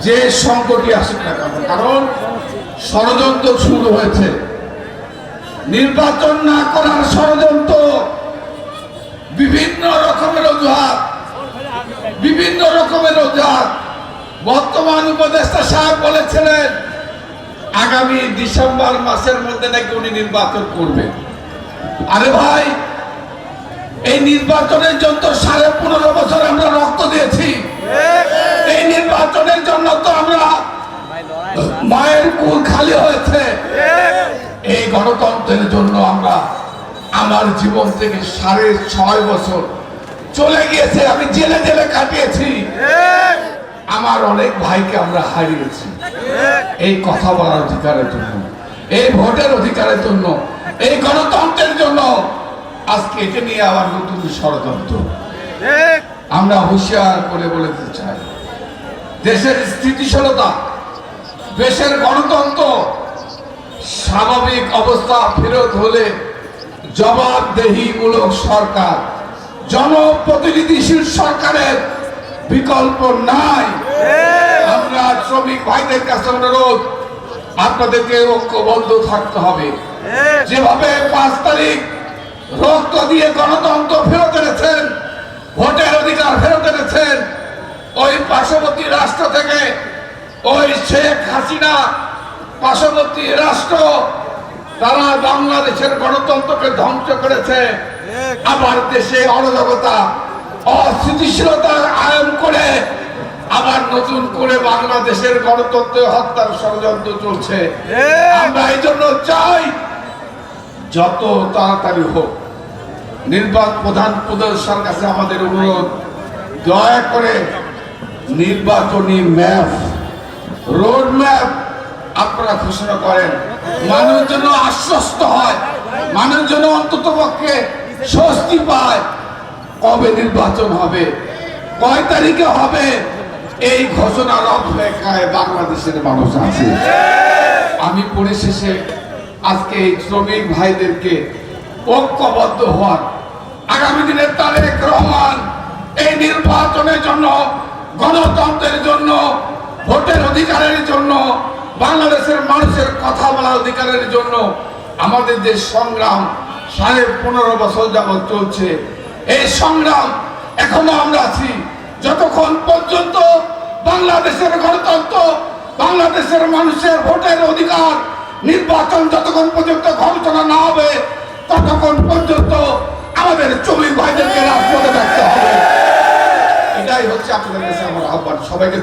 যে সংকটই আসুক না কেন, কারণ ষড়যন্ত্র শুরু হয়েছে, নির্বাচন না করার ষড়যন্ত্র, বিভিন্ন রকমের অজুহাত, বিভিন্ন রকমের অজুহাত। বর্তমান উপদেষ্টা সাহেব বলেছিলেন আগামী ডিসেম্বর মাসের মধ্যে নাকি উনি নির্বাচন করবেন। আরে ভাই, এই নির্বাচনের জন্য 15.5 বছর আমরা রক্ত দিয়েছি। এই নির্বাচনের জন্য তো আমরা মায়ের কুল খালি হয়েছে। এই গণতন্ত্রের জন্য আমরা আমার জীবন থেকে 6.5 বছর চলে গিয়েছে, আমি জেলে জেলে কাটিয়েছি। আমার অনেক ভাইকে আমরা হারিয়েছি এই কথা বলার অধিকারের জন্য, এই ভোটের অধিকারের জন্য, এই গণতন্ত্রের জন্য। আজকে এটা নিয়ে আবার নতুন ষড়যন্ত্র। আমরা হুঁশিয়ার করে বলে দিতে চাই, দেশের স্থিতিশীলতা, দেশের গণতন্ত্র স্বাভাবিক অবস্থা ফেরত হলে জবাবদেহিমূলক সরকার, জনপ্রতিনিধিশীল সরকারের বিকল্প নাই। আমরা শ্রমিক ভাইদের কাছে অনুরোধ, আপনাদেরকে ঐক্যবদ্ধ থাকতে হবে। যেভাবে 5 তারিখ রক্ত দিয়ে গণতন্ত্র ফেরত এনেছেন, ভোটের অধিকার ফেরত এনেছেন, ওই পার্শ্ববর্তী রাষ্ট্র থেকে ওই শেখ হাসিনা পার্শ্ববর্তী রাষ্ট্র, তারা বাংলাদেশের গণতন্ত্রকে ধ্বংস করেছে। আবার দেশে অরাজকতা, অস্থিতিশীলতা আয়ন করে আবার নতুন করে বাংলাদেশের গণতন্ত্র হত্যার ষড়যন্ত্র চলছে। আমরা এই জন্য চাই যত তাড়াতাড়ি হোক প্রধান উপদেষ্টার কাছে আমাদের অনুরোধ, দয়া করে নির্বাচনী ম্যাপ, রোড ম্যাপ আপনারা ঘোষণা করেন। মানুষ যেন আশ্বস্ত হয়, মানুষ যেন অন্তত পক্ষে স্বস্তি পায়। কবে নির্বাচন হবে, কয় তারিখে হবে, এই ঘোষণার অপেক্ষায় বাংলাদেশের মানুষ আছে। আমি পরিশেষে আজকে এই শ্রমিক ভাইদেরকে ঐক্যবদ্ধ হওয়ার, আগামী দিনের তারেক রহমান এই নির্বাচনের জন্য, গণতন্ত্রের জন্য, ভোটের অধিকারের জন্য, বাংলাদেশের মানুষের কথা বলার অধিকারের জন্য আমাদের যে সংগ্রাম 15.5 বছর যাবৎ চলছে, এই সংগ্রাম এখনো আমরা আছি। যতক্ষণ পর্যন্ত বাংলাদেশের গণতন্ত্র, বাংলাদেশের মানুষের ভোটের অধিকার, নির্বাচন যতক্ষণ পর্যন্ত ঘোষণা না হবে, ততক্ষণ পর্যন্ত আমাদের শ্রমিক ভাইদেরকে রাজপথে থাকতে হবে। এটাই হচ্ছে আপনাদের কাছে আমার আহ্বান। সবাইকে